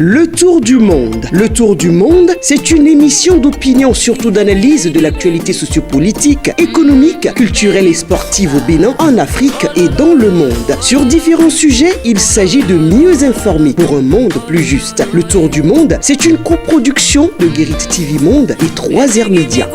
Le Tour du Monde. Le Tour du Monde, c'est une émission d'opinion, surtout d'analyse de l'actualité sociopolitique, économique, culturelle et sportive au Bénin, en Afrique et dans le monde. Sur différents sujets, il s'agit de mieux informer pour un monde plus juste. Le Tour du Monde, c'est une coproduction de Guérit TV Monde et 3R Média.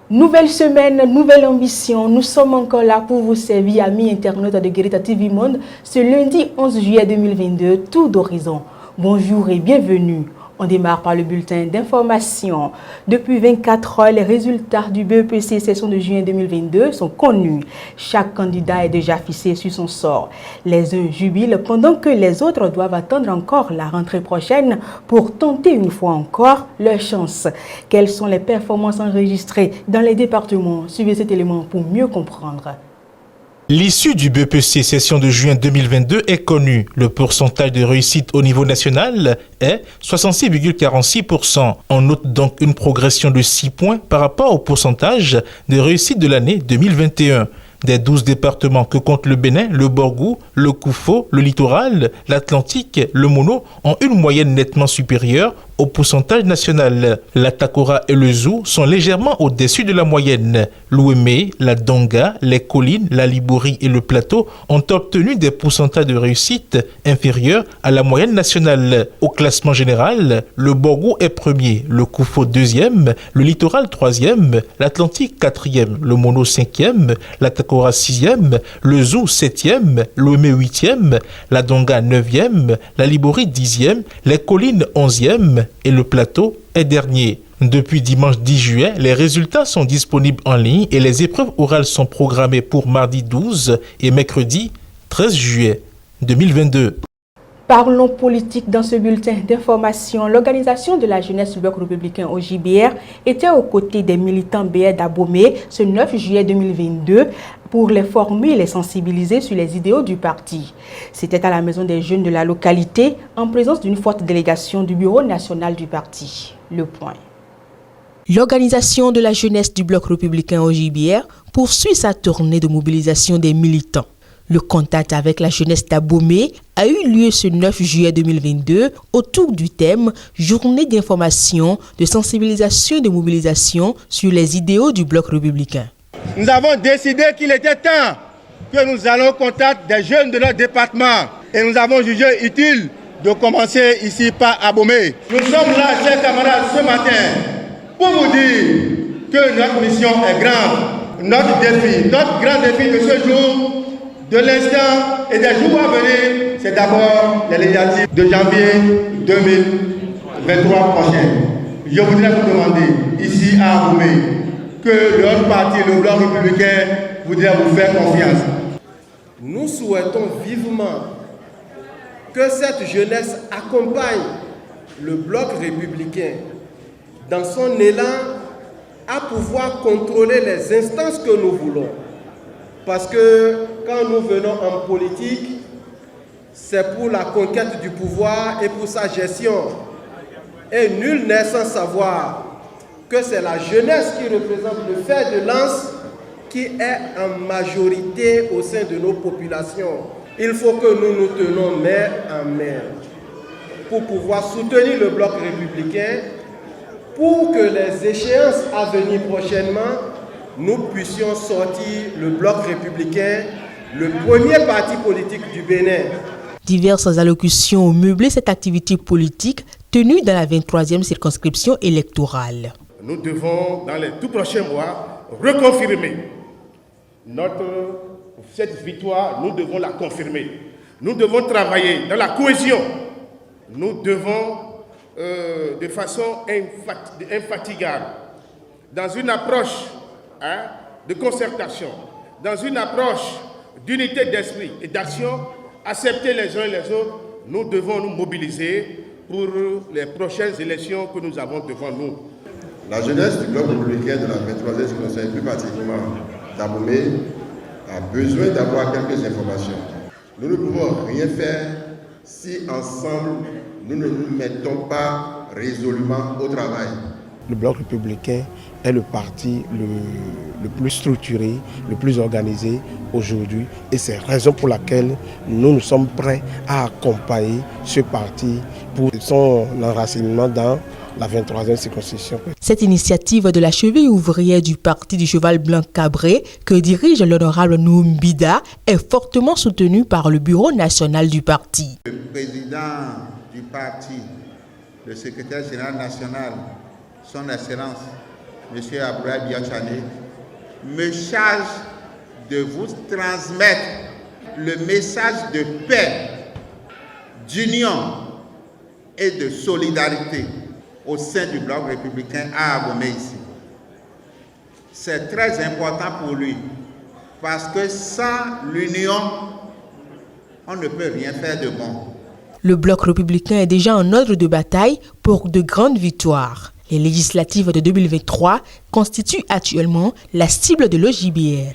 Nouvelle semaine, nouvelle ambition. Nous sommes encore là pour vous servir, amis internautes de Guérit TV Monde, ce lundi 11 juillet 2022, tour d'horizon. Bonjour et bienvenue. On démarre par le bulletin d'information. Depuis 24 heures, les résultats du BEPC session de juin 2022 sont connus. Chaque candidat est déjà fixé sur son sort. Les uns jubilent pendant que les autres doivent attendre encore la rentrée prochaine pour tenter une fois encore leur chance. Quelles sont les performances enregistrées dans les départements? Suivez cet élément pour mieux comprendre. L'issue du BEPC session de juin 2022 est connue. Le pourcentage de réussite au niveau national est 66,46%. On note donc une progression de 6 points par rapport au pourcentage de réussite de l'année 2021. Des 12 départements que compte le Bénin, le Borgou, le Koufo, le Littoral, l'Atlantique, le Mono ont une moyenne nettement supérieure au pourcentage national. La Takora et le Zou sont légèrement au-dessus de la moyenne. L'Ouémé, la Donga, les collines, la Libouri et le Plateau ont obtenu des pourcentages de réussite inférieurs à la moyenne nationale. Au classement général, le Borgou est premier, le Koufo deuxième, le Littoral troisième, l'Atlantique quatrième, le Mono cinquième, la Takora sixième, le Zou septième, l'Ouémé huitième, la Donga neuvième, la Libouri dixième, les collines onzième et le Plateau est dernier. Depuis dimanche 10 juillet, les résultats sont disponibles en ligne et les épreuves orales sont programmées pour mardi 12 et mercredi 13 juillet 2022. Parlons politique dans ce bulletin d'information. L'organisation de la jeunesse du bloc républicain au JBR était aux côtés des militants BR d'Abomey ce 9 juillet 2022 pour les former et les sensibiliser sur les idéaux du parti. C'était à la maison des jeunes de la localité en présence d'une forte délégation du bureau national du parti. Le point. L'organisation de la jeunesse du bloc républicain au JBR poursuit sa tournée de mobilisation des militants. Le contact avec la jeunesse d'Abomey a eu lieu ce 9 juillet 2022 autour du thème « Journée d'information, de sensibilisation et de mobilisation sur les idéaux du bloc républicain ». Nous avons décidé qu'il était temps que nous allons au contact des jeunes de notre département et nous avons jugé utile de commencer ici par Abomey. Nous sommes là, chers camarades, ce matin pour vous dire que notre mission est grande. Notre grand défi de ce jour, de l'instant et des jours à venir, c'est d'abord les législatives de janvier 2023 prochain. Je voudrais vous demander, ici à Abomey, que notre parti, le Bloc républicain, voudrait vous faire confiance. Nous souhaitons vivement que cette jeunesse accompagne le Bloc républicain dans son élan à pouvoir contrôler les instances que nous voulons. Parce que quand nous venons en politique, c'est pour la conquête du pouvoir et pour sa gestion. Et nul n'est sans savoir que c'est la jeunesse qui représente le fer de lance qui est en majorité au sein de nos populations. Il faut que nous nous tenons main en main pour pouvoir soutenir le bloc républicain, pour que les échéances à venir prochainement, nous puissions sortir le bloc républicain, le premier parti politique du Bénin. Diverses allocutions ont meublé cette activité politique tenue dans la 23e circonscription électorale. Nous devons, dans les tout prochains mois, reconfirmer cette victoire. Nous devons la confirmer. Nous devons travailler dans la cohésion. Nous devons, de façon infatigable, dans une approche de concertation, dans une approche d'unité d'esprit et d'action, accepter les uns et les autres, nous devons nous mobiliser pour les prochaines élections que nous avons devant nous. La jeunesse du bloc républicain de la 23e circonscription, plus particulièrement d'Abomey, a besoin d'avoir quelques informations. Nous ne pouvons rien faire si ensemble nous ne nous mettons pas résolument au travail. Le Bloc républicain est le parti le plus structuré, le plus organisé aujourd'hui. Et c'est la raison pour laquelle nous sommes prêts à accompagner ce parti pour son enracinement dans la 23e circonscription. Cette initiative de la cheville ouvrière du parti du Cheval Blanc Cabré, que dirige l'honorable Noum Bida, est fortement soutenue par le bureau national du parti. Le président du parti, le secrétaire général national, son Excellence, M. Abdoulaye Biachane, me charge de vous transmettre le message de paix, d'union et de solidarité au sein du Bloc républicain à Abomey ici. C'est très important pour lui parce que sans l'union, on ne peut rien faire de bon. Le Bloc républicain est déjà en ordre de bataille pour de grandes victoires. Les législatives de 2023 constituent actuellement la cible de l'OJBR.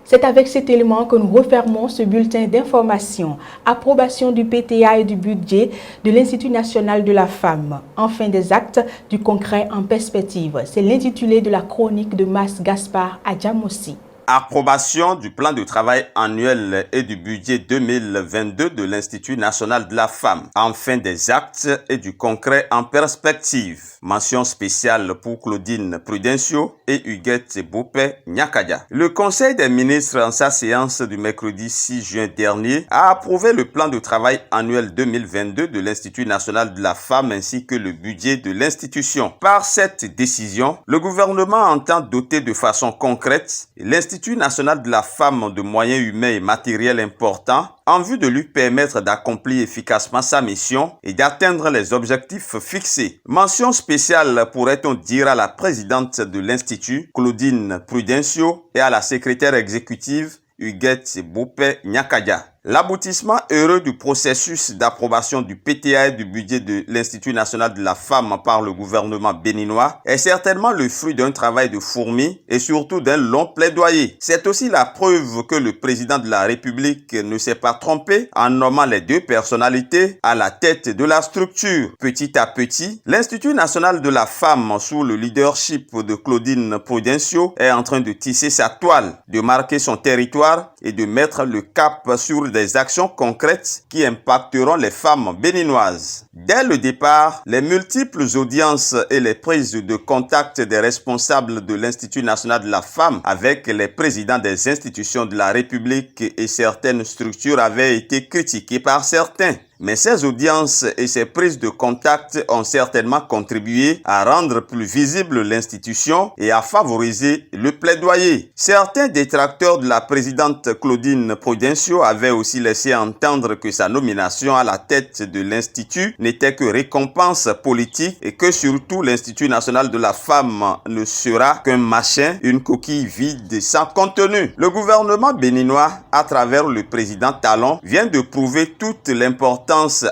C'est avec cet élément que nous refermons ce bulletin d'information. Approbation du PTA et du budget de l'Institut national de la femme. Enfin des actes du concret en perspective. C'est l'intitulé de la chronique de Mas Gaspard Adjamossi. Approbation du plan de travail annuel et du budget 2022 de l'Institut national de la femme. Enfin des actes et du concret en perspective. Mention spéciale pour Claudine Prudencio et Huguette Bopé Nyakadia. Le Conseil des ministres en sa séance du mercredi 6 juin dernier a approuvé le plan de travail annuel 2022 de l'Institut national de la femme ainsi que le budget de l'institution. Par cette décision, le gouvernement entend doter de façon concrète l'Institut national de la femme de moyens humains et matériels importants en vue de lui permettre d'accomplir efficacement sa mission et d'atteindre les objectifs fixés. Mention spéciale pourrait-on dire à la présidente de l'Institut, Claudine Prudencio, et à la secrétaire exécutive, Huguette Bopé Nyakadia. L'aboutissement heureux du processus d'approbation du PTA et du budget de l'Institut national de la femme par le gouvernement béninois est certainement le fruit d'un travail de fourmi et surtout d'un long plaidoyer. C'est aussi la preuve que le président de la République ne s'est pas trompé en nommant les deux personnalités à la tête de la structure. Petit à petit, l'Institut national de la femme, sous le leadership de Claudine Prudencio, est en train de tisser sa toile, de marquer son territoire et de mettre le cap sur des actions concrètes qui impacteront les femmes béninoises. Dès le départ, les multiples audiences et les prises de contact des responsables de l'Institut national de la femme avec les présidents des institutions de la République et certaines structures avaient été critiquées par certains. Mais ces audiences et ces prises de contact ont certainement contribué à rendre plus visible l'institution et à favoriser le plaidoyer. Certains détracteurs de la présidente Claudine Prudencio avaient aussi laissé entendre que sa nomination à la tête de l'Institut n'était que récompense politique et que surtout l'Institut national de la femme ne sera qu'un machin, une coquille vide sans contenu. Le gouvernement béninois, à travers le président Talon, vient de prouver toute l'importance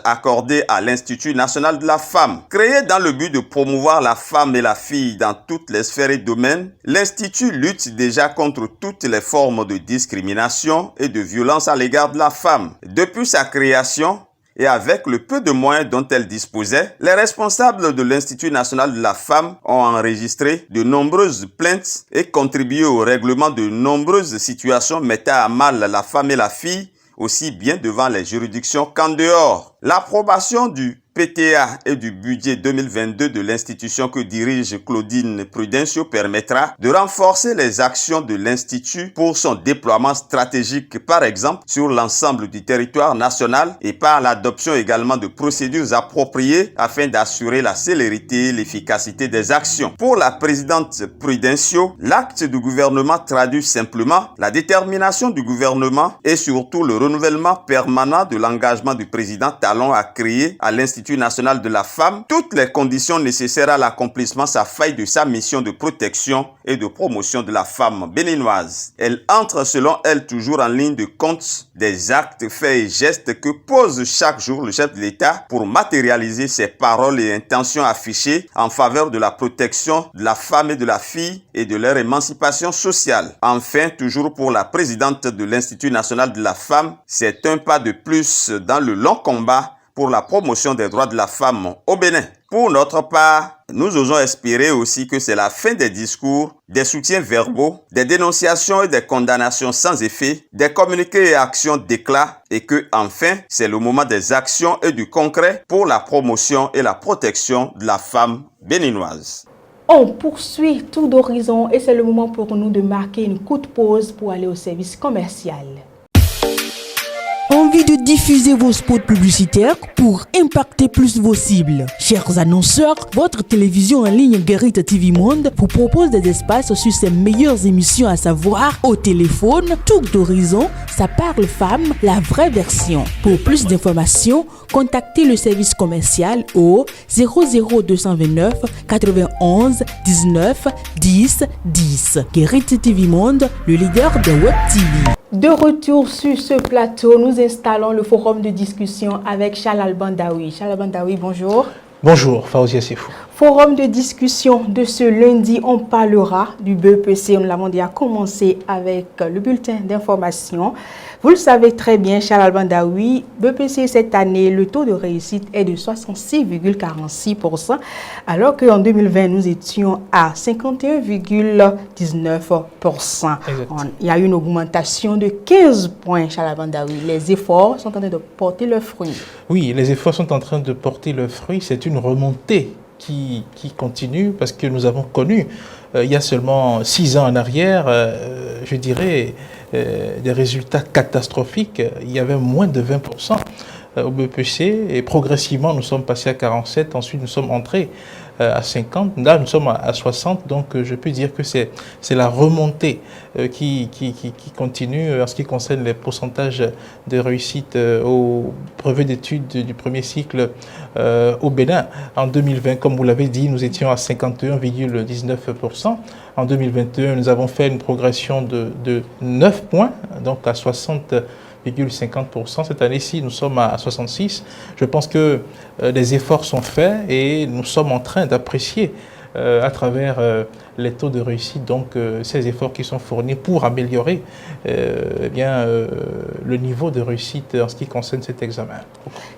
accordée à l'Institut national de la femme. Créé dans le but de promouvoir la femme et la fille dans toutes les sphères et domaines, l'Institut lutte déjà contre toutes les formes de discrimination et de violence à l'égard de la femme. Depuis sa création, et avec le peu de moyens dont elle disposait, les responsables de l'Institut national de la femme ont enregistré de nombreuses plaintes et contribué au règlement de nombreuses situations mettant à mal la femme et la fille, aussi bien devant les juridictions qu'en dehors. L'approbation du PTA et du budget 2022 de l'institution que dirige Claudine Prudencio permettra de renforcer les actions de l'Institut pour son déploiement stratégique, par exemple, sur l'ensemble du territoire national et par l'adoption également de procédures appropriées afin d'assurer la célérité et l'efficacité des actions. Pour la présidente Prudencio, l'acte du gouvernement traduit simplement la détermination du gouvernement et surtout le renouvellement permanent de l'engagement du président Talon à créer à l'Institut l'Institut national de la femme toutes les conditions nécessaires à l'accomplissement sans faille de sa mission de protection et de promotion de la femme béninoise. Elle entre selon elle toujours en ligne de compte des actes, faits et gestes que pose chaque jour le chef de l'État pour matérialiser ses paroles et intentions affichées en faveur de la protection de la femme et de la fille et de leur émancipation sociale. Enfin, toujours pour la présidente de l'Institut national de la femme, c'est un pas de plus dans le long combat pour la promotion des droits de la femme au Bénin. Pour notre part, nous osons espérer aussi que c'est la fin des discours, des soutiens verbaux, des dénonciations et des condamnations sans effet, des communiqués et actions d'éclat et que, enfin, c'est le moment des actions et du concret pour la promotion et la protection de la femme béninoise. On poursuit tout d'horizon et c'est le moment pour nous de marquer une courte pause pour aller au service commercial. Envie de diffuser vos spots publicitaires pour impacter plus vos cibles? Chers annonceurs, votre télévision en ligne Guérite TV Monde vous propose des espaces sur ses meilleures émissions, à savoir Au téléphone, Tour d'horizon, Ça parle femme, la vraie version. Pour plus d'informations, contactez le service commercial au 00229 91 19 10 10. Guérite TV Monde, le leader de Web TV. De retour sur ce plateau, nous installons le forum de discussion avec Chalal Bandaoui. Chalal Bandaoui, bonjour. Bonjour, Faouzia Sefou. Forum de discussion de ce lundi, on parlera du BEPC. On l'avons déjà commencé avec le bulletin d'information. Vous le savez très bien, Chalal Bandaoui, BEPC cette année, le taux de réussite est de 66,46%, alors qu'en 2020, nous étions à 51,19%. Il y a eu une augmentation de 15 points, Chalal Bandaoui. Les efforts sont en train de porter leurs fruits. Oui, les efforts sont en train de porter leurs fruits. C'est une remontée qui continue parce que nous avons connu, il y a seulement 6 ans en arrière, je dirais, des résultats catastrophiques. Il y avait moins de 20% au BEPC et progressivement nous sommes passés à 47, ensuite nous sommes entrés à 50, là nous sommes à 60, donc je peux dire que c'est la remontée qui continue en ce qui concerne les pourcentages de réussite au brevet d'études du premier cycle au Bénin. En 2020, comme vous l'avez dit, nous étions à 51,19%. En 2021, nous avons fait une progression de 9 points, donc à 60,50%. Cette année-ci, nous sommes à 66. Je pense que les efforts sont faits et nous sommes en train d'apprécier à travers les taux de réussite, donc ces efforts qui sont fournis pour améliorer le niveau de réussite en ce qui concerne cet examen.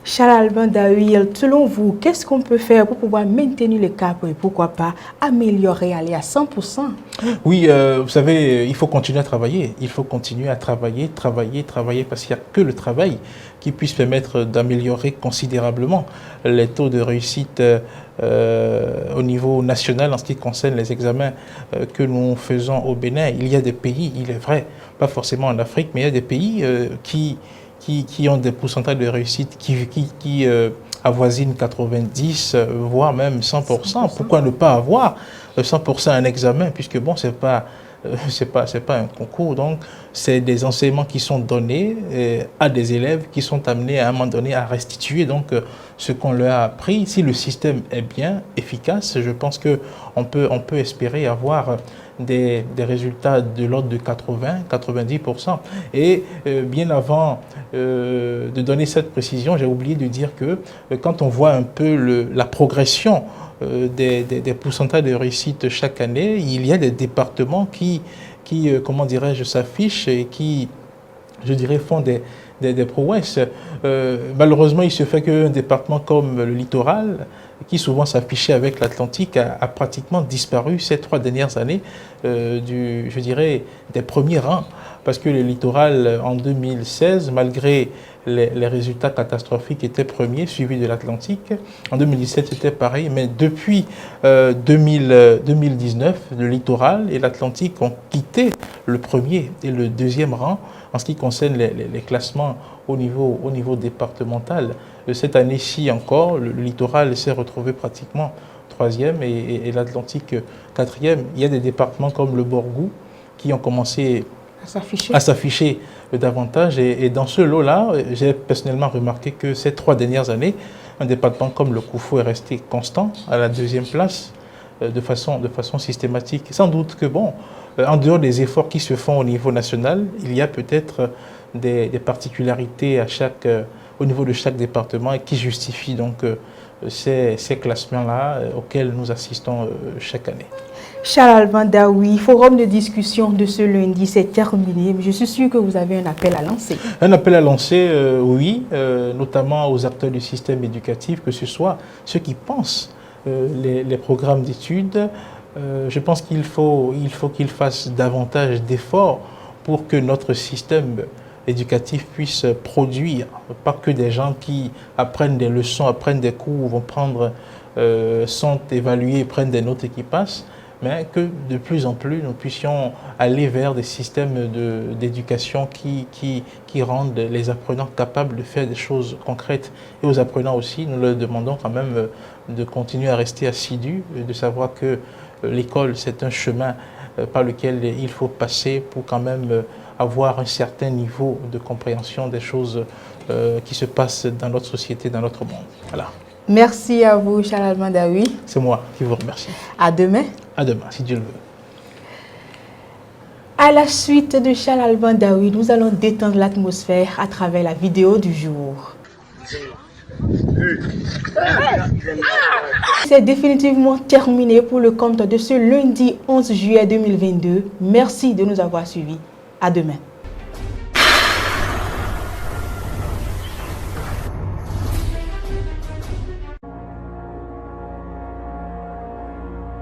Chalal Bandaoui, selon vous, qu'est-ce qu'on peut faire pour pouvoir maintenir le cap et pourquoi pas améliorer, aller à 100%? Oui, vous savez, il faut continuer à travailler. Il faut continuer à travailler, parce qu'il n'y a que le travail qui puisse permettre d'améliorer considérablement les taux de réussite au niveau national en ce qui concerne les examens que nous faisons au Bénin. Il y a des pays, il est vrai, pas forcément en Afrique, mais il y a des pays qui ont des pourcentages de réussite qui avoisinent 90, voire même 100%. Pourquoi ne pas avoir 100% un examen, puisque bon, c'est pas un concours, donc c'est des enseignements qui sont donnés à des élèves qui sont amenés à un moment donné à restituer donc ce qu'on leur a appris. Si le système est bien efficace, je pense que on peut espérer avoir des résultats de l'ordre de 80-90%. Et bien avant de donner cette précision, j'ai oublié de dire que quand on voit un peu la progression des pourcentages de réussite chaque année, il y a des départements qui comment dirais-je, s'affichent et qui, je dirais, font des prouesses. Malheureusement, il se fait qu'un département comme le littoral, qui souvent s'affichait avec l'Atlantique, a pratiquement disparu ces 3 dernières années je dirais, des premiers rangs. Parce que le littoral, en 2016, malgré les résultats catastrophiques, était premier, suivi de l'Atlantique. En 2017, c'était pareil, mais depuis 2019, le littoral et l'Atlantique ont quitté le premier et le deuxième rang en ce qui concerne les classements au niveau départemental. Cette année-ci encore, le littoral s'est retrouvé pratiquement 3e et l'Atlantique 4e. Il y a des départements comme le Borgou qui ont commencé à s'afficher davantage. Et dans ce lot-là, j'ai personnellement remarqué que ces 3 dernières années, un département comme le Koufou est resté constant à la 2e place de façon systématique. Sans doute que, bon, en dehors des efforts qui se font au niveau national, il y a peut-être des particularités au niveau de chaque département et qui justifient donc ces classements-là auxquels nous assistons chaque année. Charles Alban Daoui, forum de discussion de ce lundi, c'est terminé. Je suis sûr que vous avez un appel à lancer. Un appel à lancer, oui, notamment aux acteurs du système éducatif, que ce soit ceux qui pensent les programmes d'études. Je pense qu'il faut qu'ils fassent davantage d'efforts pour que notre système éducatif puisse produire, pas que des gens qui apprennent des leçons, apprennent des cours, vont sont évalués, prennent des notes et qui passent, mais que de plus en plus nous puissions aller vers des systèmes d'éducation qui rendent les apprenants capables de faire des choses concrètes. Et aux apprenants aussi, nous leur demandons quand même de continuer à rester assidus, de savoir que l'école, c'est un chemin par lequel il faut passer pour quand même avoir un certain niveau de compréhension des choses qui se passent dans notre société, dans notre monde. Voilà. Merci à vous, Charles Alban Daoui. C'est moi qui vous remercie. À demain. À demain, si Dieu le veut. À la suite de Charles Alban Daoui, nous allons détendre l'atmosphère à travers la vidéo du jour. C'est définitivement terminé pour le compte de ce lundi 11 juillet 2022. Merci de nous avoir suivis. À demain.